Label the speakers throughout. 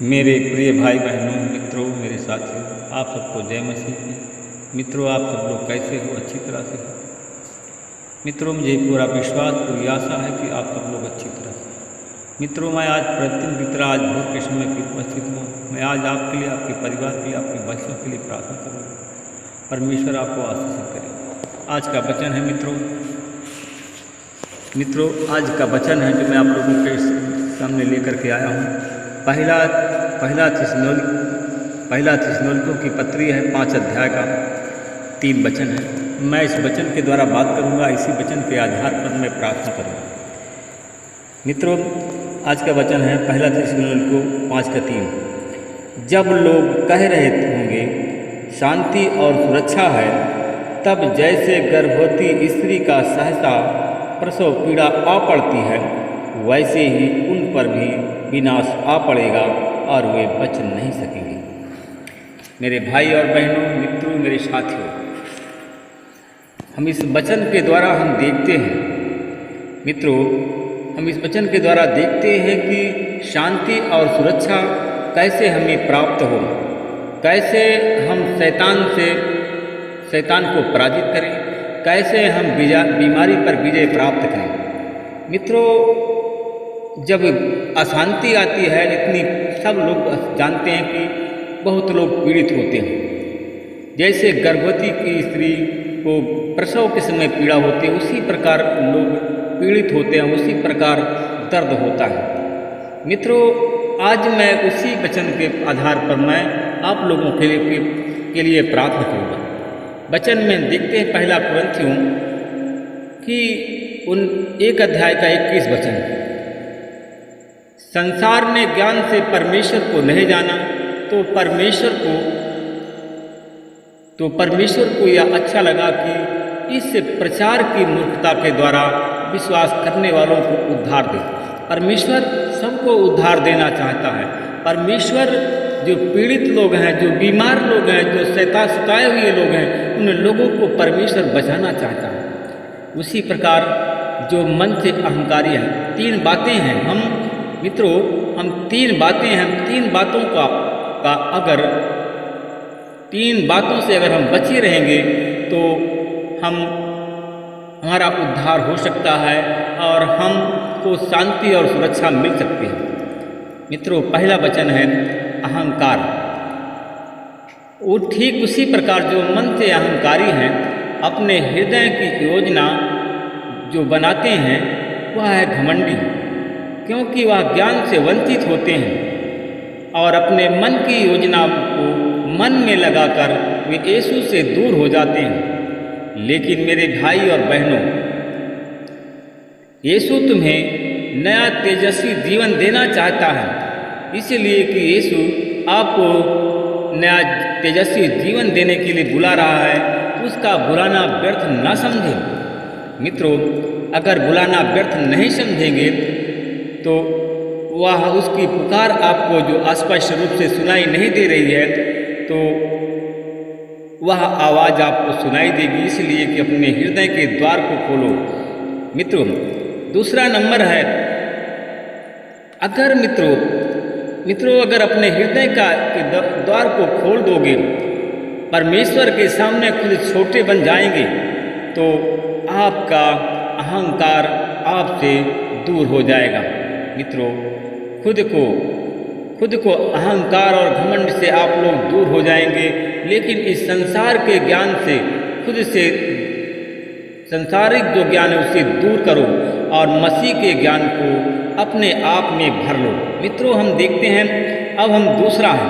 Speaker 1: मेरे प्रिय भाई बहनों, मित्रों, मेरे साथियों, आप सबको जय मसीह की। मित्रों, आप सब लोग कैसे हो? अच्छी तरह से हो? मित्रों, मुझे पूरा विश्वास, पूरी आशा है कि आप सब लोग अच्छी तरह से। मित्रों, मैं आज प्रतिदिन की तरह आज भोर के समय की उपस्थित हुआ। मैं आज आपके लिए, आपके परिवार के लिए, आपके बच्चों के लिए प्रार्थना करूँगा। परमेश्वर आपको आशीषित करे। आज का वचन है मित्रों, आज का वचन है जो मैं आप लोगों के सामने लेकर के आया हूँ। पहला थिस्सलुनीकियों की पत्री है, 5 अध्याय का 3 वचन है। मैं इस वचन के द्वारा बात करूंगा, इसी वचन के आधार पर मैं प्रार्थना करूंगा। मित्रों, आज का वचन है पहला थिस्सलुनीकियों 5 का 3। जब लोग कह रहे होंगे शांति और सुरक्षा है, तब जैसे गर्भवती स्त्री का सहसा प्रसव पीड़ा आ पड़ती है, वैसे ही उन पर भी विनाश आ पड़ेगा और वे बच नहीं सकेंगे। मेरे भाई और बहनों, मित्रों, मेरे साथियों, हम इस वचन के द्वारा हम देखते हैं हम इस वचन के द्वारा देखते हैं कि शांति और सुरक्षा कैसे हमें प्राप्त हो, कैसे हम शैतान को पराजित करें, कैसे हम बीमारी पर विजय प्राप्त करें। मित्रों, जब अशांति आती है, इतनी सब लोग जानते हैं कि बहुत लोग पीड़ित होते हैं। जैसे गर्भवती की स्त्री को प्रसव के समय पीड़ा होती है, उसी प्रकार लोग पीड़ित होते हैं, उसी प्रकार दर्द होता है। मित्रों, आज मैं उसी वचन के आधार पर मैं आप लोगों के लिए प्रार्थना करूँगा। वचन में देखते हैं पहला कुरिन्थियों कि 1 अध्याय का 21 वचन। संसार ने ज्ञान से परमेश्वर को नहीं जाना, तो परमेश्वर को यह अच्छा लगा कि इस प्रचार की मूर्खता के द्वारा विश्वास करने वालों को उद्धार दे। परमेश्वर सबको उद्धार देना चाहता है। परमेश्वर जो पीड़ित लोग हैं, जो बीमार लोग हैं, जो शैतान सताए हुए लोग हैं, उन लोगों को परमेश्वर बचाना चाहता है। उसी प्रकार जो मन से अहंकारी हैं, 3 बातें हैं। हम 3 बातें हैं। 3 बातों का अगर 3 बातों से अगर हम बचे रहेंगे तो हमारा उद्धार हो सकता है और हमको शांति और सुरक्षा मिल सकती है। मित्रों, पहला वचन है अहंकार। वो ठीक उसी प्रकार जो मन से अहंकारी हैं, अपने हृदय की योजना जो बनाते हैं वह है घमंडी, क्योंकि वह ज्ञान से वंचित होते हैं और अपने मन की योजना को मन में लगाकर वे यीशु से दूर हो जाते हैं। लेकिन मेरे भाई और बहनों, यीशु तुम्हें नया तेजस्वी जीवन देना चाहता है, इसलिए कि यीशु आपको नया तेजस्वी जीवन देने के लिए बुला रहा है। उसका बुलाना व्यर्थ न समझें। मित्रों, अगर बुलाना व्यर्थ नहीं समझेंगे तो वह उसकी पुकार आपको जो स्पष्ट रूप से सुनाई नहीं दे रही है, तो वह आवाज़ आपको सुनाई देगी। इसलिए कि अपने हृदय के द्वार को खोलो। मित्रों, दूसरा नंबर है अगर अगर अपने हृदय के द्वार को खोल दोगे, परमेश्वर के सामने खुद छोटे बन जाएंगे, तो आपका अहंकार आपसे दूर हो जाएगा। मित्रों, खुद को अहंकार और घमंड से आप लोग दूर हो जाएंगे। लेकिन इस संसार के ज्ञान से, खुद से संसारिक जो ज्ञान है उससे दूर करो और मसीह के ज्ञान को अपने आप में भर लो। मित्रों, हम देखते हैं अब हम दूसरा है।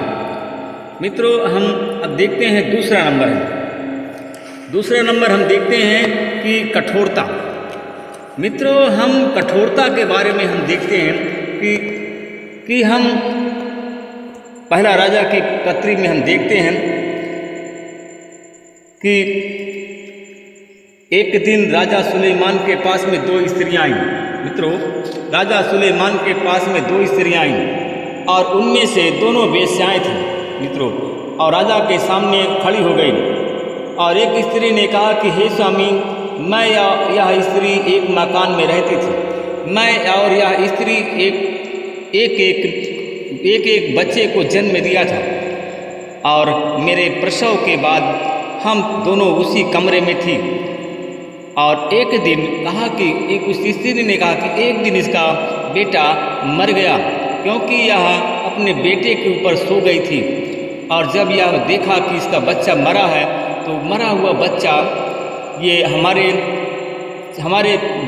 Speaker 1: मित्रों, हम अब देखते हैं दूसरा नंबर है। दूसरा नंबर हम देखते हैं कि कठोरता। मित्रों, हम कठोरता के बारे में हम देखते हैं कि हम पहला राजा की पत्री में हम देखते हैं कि एक दिन राजा सुलेमान के पास में 2 स्त्रियां आईं। मित्रों, राजा सुलेमान के पास में 2 स्त्रियां आईं और उनमें से दोनों वेश्याएं थीं। मित्रों, और राजा के सामने खड़ी हो गई और एक स्त्री ने कहा कि हे स्वामी, मैं यह स्त्री एक मकान में रहती थी। मैं और यह स्त्री एक एक एक बच्चे को जन्म दिया था और मेरे प्रसव के बाद हम दोनों उसी कमरे में थी। और एक दिन कहा कि एक उस स्त्री ने कहा कि एक दिन इसका बेटा मर गया, क्योंकि यह अपने बेटे के ऊपर सो गई थी। और जब यह देखा कि इसका बच्चा मरा है तो मरा हुआ बच्चा ये हमारे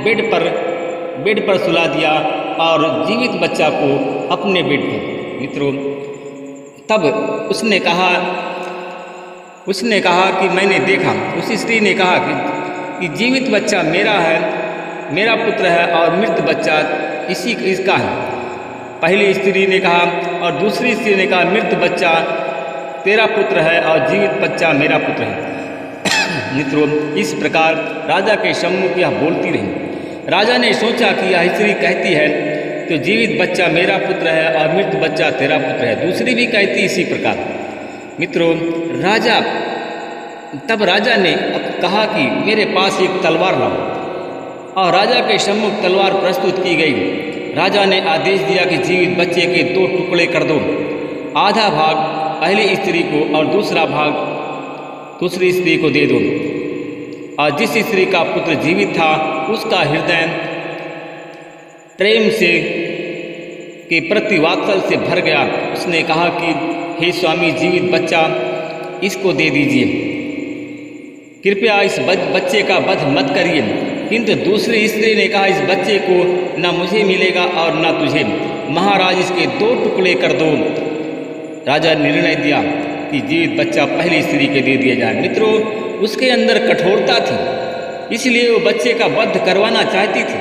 Speaker 1: बेड पर सुला दिया और जीवित बच्चा को अपने बेड पर। मित्रों, तब उसने कहा कि मैंने देखा, उस स्त्री ने कहा कि जीवित बच्चा मेरा है, मेरा पुत्र है, और मृत बच्चा इसका है। पहली स्त्री ने कहा और दूसरी स्त्री ने कहा मृत बच्चा तेरा पुत्र है और जीवित बच्चा मेरा पुत्र है। मित्रों, इस प्रकार राजा के सम्मुख यह बोलती रही। राजा ने सोचा कि यह स्त्री कहती है तो जीवित बच्चा मेरा पुत्र है और मृत बच्चा तेरा पुत्र है। दूसरी भी कहती इसी प्रकार। मित्रों, तब राजा ने कहा कि मेरे पास एक तलवार लाओ, और राजा के सम्मुख तलवार प्रस्तुत की गई। राजा ने आदेश दिया कि जीवित बच्चे के 2 टुकड़े कर दो, आधा भाग पहली स्त्री को और दूसरा भाग दूसरी स्त्री को दे दो। और जिस स्त्री का पुत्र जीवित था उसका हृदय प्रेम से के प्रति वात्सल से भर गया। उसने कहा कि हे स्वामी, जीवित बच्चा इसको दे दीजिए, कृपया इस बच्चे का वध मत करिए। किंतु दूसरी स्त्री ने कहा इस बच्चे को न मुझे मिलेगा और न तुझे, महाराज इसके 2 टुकड़े कर दो। राजा ने निर्णय दिया कि जीवित बच्चा पहली स्त्री के दे दिया जाए। मित्रों, उसके अंदर कठोरता थी, इसलिए वो बच्चे का वध करवाना चाहती थी।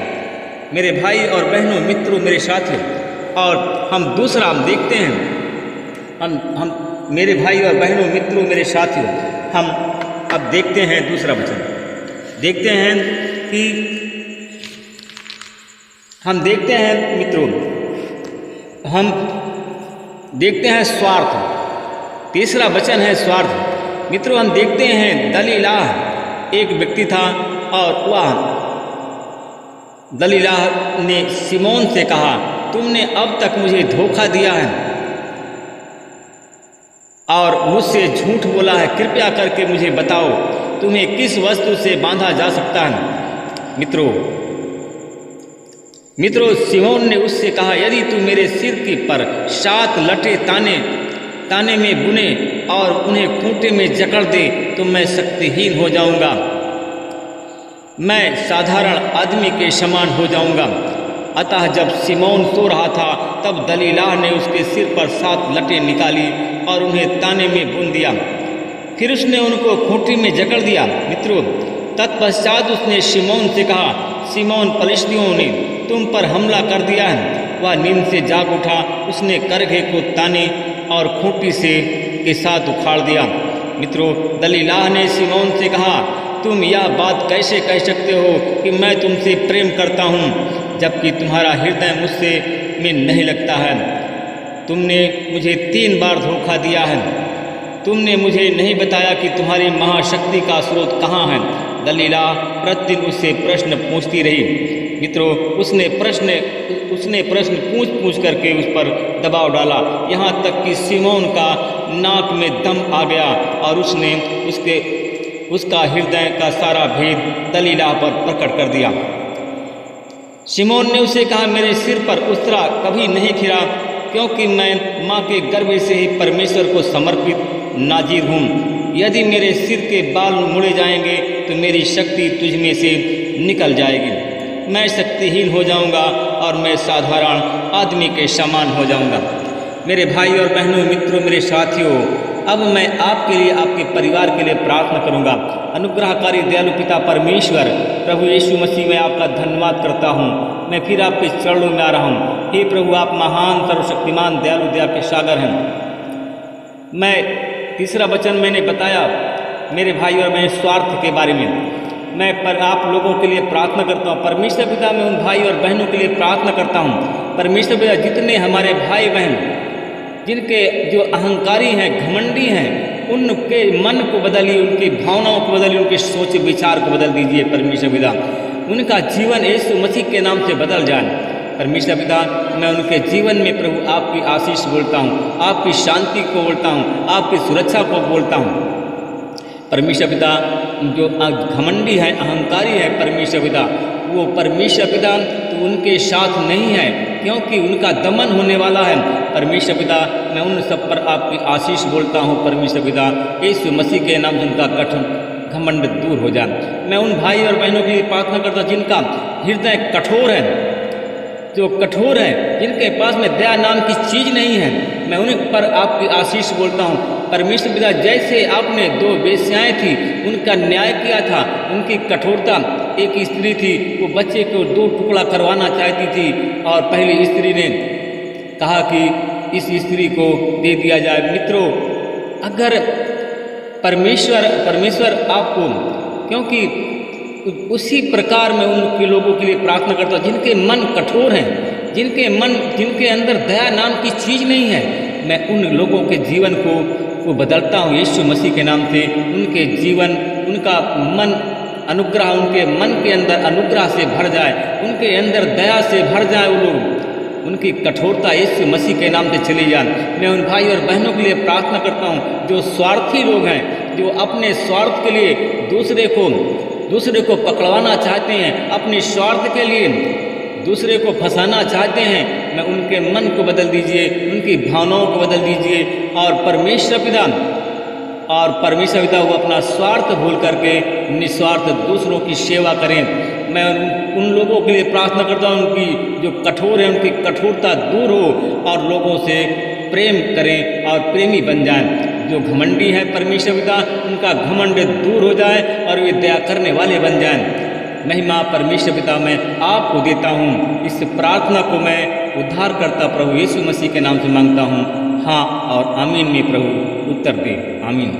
Speaker 1: मेरे भाई और बहनों, मित्रों, मेरे साथियों, और हम दूसरा देखते हैं, हम मेरे भाई और बहनों, मित्रों, मेरे साथियों, हम अब देखते हैं दूसरा वचन। देखते हैं कि हम देखते हैं मित्रों, हम देखते हैं स्वार्थ। तीसरा वचन है स्वार्थ। मित्रों, हम देखते हैं दलीलाह एक व्यक्ति था और वह दलीलाह ने सिमोन से कहा तुमने अब तक मुझे धोखा दिया है और मुझसे झूठ बोला है, कृपया करके मुझे बताओ तुम्हें किस वस्तु से बांधा जा सकता है। मित्रों, सिमोन ने उससे कहा यदि तू मेरे सिर के पर 7 लटे ताने में बुने और उन्हें खूंटे में जकड़ दे तो मैं शक्तिहीन हो जाऊंगा, मैं साधारण आदमी के समान हो जाऊंगा। अतः जब सिमोन सो रहा था तब दलीलाह ने उसके सिर पर 7 लटें निकाली और उन्हें ताने में बुन दिया। फिर उसने उनको खूंटी में जकड़ दिया। मित्रों, तत्पश्चात उसने सिमोन से कहा सिमोन, पलिश्तियों ने तुम पर हमला कर दिया है। वह नींद से जाग उठा, उसने करघे को ताने और खूंटी के साथ उखाड़ दिया। मित्रों, दलीलाह ने सिमोन से कहा तुम यह बात कैसे कह सकते हो कि मैं तुमसे प्रेम करता हूँ जबकि तुम्हारा हृदय मुझसे में नहीं लगता है। तुमने मुझे 3 बार धोखा दिया है। तुमने मुझे नहीं बताया कि तुम्हारी महाशक्ति का स्रोत कहाँ है। दलीलाह प्रतिदिन उससे प्रश्न पूछती रही। मित्रों, उसने प्रश्न पूछ करके उस पर दबाव डाला, यहाँ तक कि सिमोन का नाक में दम आ गया और उसने उसका हृदय का सारा भेद दलीलाह पर प्रकट कर दिया। सिमोन ने उसे कहा मेरे सिर पर उसरा कभी नहीं खिरा, क्योंकि मैं माँ के गर्भ से ही परमेश्वर को समर्पित नाजीर हूँ। यदि मेरे सिर के बाल मुड़े जाएंगे तो मेरी शक्ति तुझ में से निकल जाएगी, मैं शक्तिहीन हो जाऊंगा और मैं साधारण आदमी के समान हो जाऊंगा। मेरे भाई और बहनों, मित्रों, मेरे साथियों, अब मैं आपके लिए, आपके परिवार के लिए प्रार्थना करूंगा। अनुग्रहकारी दयालु पिता परमेश्वर, प्रभु यीशु मसीह, मैं आपका धन्यवाद करता हूं। मैं फिर आपके चरणों में आ रहा हूं। हे प्रभु, आप महान, सर्वशक्तिमान, दयालु, दया के सागर हैं। मैं तीसरा वचन मैंने बताया मेरे भाई और बहन स्वार्थ के बारे में। मैं पर आप लोगों के लिए प्रार्थना करता हूँ। परमेश्वर पिता, मैं उन भाई और बहनों के लिए प्रार्थना करता हूँ। परमेश्वर पिता, जितने हमारे भाई बहन जिनके जो अहंकारी हैं, घमंडी हैं, उनके मन को बदलिए, उनकी भावनाओं को बदलिए, उनके सोच विचार को बदल दीजिए। परमेश्वर पिता, उनका जीवन यीशु मसीह के नाम से बदल जाए। परमेश्वर पिता, मैं उनके जीवन में प्रभु आपकी आशीष बोलता हूँ, आपकी शांति को बोलता हूँ, आपकी सुरक्षा को बोलता हूँ। परमेश्वर पिता, जो घमंडी है, अहंकारी है परमेश्वर पिता, वो परमेश्वर पिता तो उनके साथ नहीं है, क्योंकि उनका दमन होने वाला है। परमेश्वर पिता, मैं उन सब पर आपकी आशीष बोलता हूँ परमेश्वर पिता, यीशु मसीह के नाम से उनका घमंड दूर हो जाए। मैं उन भाई और बहनों के लिए प्रार्थना करता हूँ जिनका हृदय कठोर है, जो कठोर है, जिनके पास में दया नाम की चीज़ नहीं है, मैं उन पर आपकी आशीष बोलता हूँ परमेश्वर पिता। जैसे आपने 2 वेश्याएं थी, उनका न्याय किया था, उनकी कठोरता, एक स्त्री थी, वो बच्चे को 2 टुकड़ा करवाना चाहती थी और पहली स्त्री ने कहा कि इस स्त्री को दे दिया जाए। मित्रों, अगर परमेश्वर आपको, क्योंकि उसी प्रकार मैं उनके लोगों के लिए प्रार्थना करता हूँ जिनके मन कठोर हैं, जिनके अंदर दया नाम की चीज़ नहीं है, मैं उन लोगों के जीवन को बदलता हूँ यीशु मसीह के नाम से। उनके जीवन, उनका मन अनुग्रह, उनके मन के अंदर अनुग्रह से भर जाए, उनके अंदर दया से भर जाए, वो लोग, उनकी कठोरता यीशु मसीह के नाम से चली जाए। मैं उन भाई और बहनों के लिए प्रार्थना करता हूँ जो स्वार्थी लोग हैं, जो अपने स्वार्थ के लिए दूसरे को पकड़वाना चाहते हैं, अपने स्वार्थ के लिए दूसरे को फंसाना चाहते हैं। मैं उनके मन को बदल दीजिए, उनकी भावनाओं को बदल दीजिए और परमेश्वर पिता वो अपना स्वार्थ भूल करके निस्वार्थ दूसरों की सेवा करें। मैं उन लोगों के लिए प्रार्थना करता हूँ उनकी जो कठोर है, उनकी कठोरता दूर हो और लोगों से प्रेम करें और प्रेमी बन जाएं। जो घमंडी है परमेश्वर पिता, उनका घमंड दूर हो जाए और वे दया करने वाले बन जाएं। महिमा परमेश्वर पिता मैं आपको देता हूँ। इस प्रार्थना को मैं उद्धारकर्ता प्रभु यीशु मसीह के नाम से मांगता हूँ, हाँ और आमीन में प्रभु उत्तर दे, आमीन।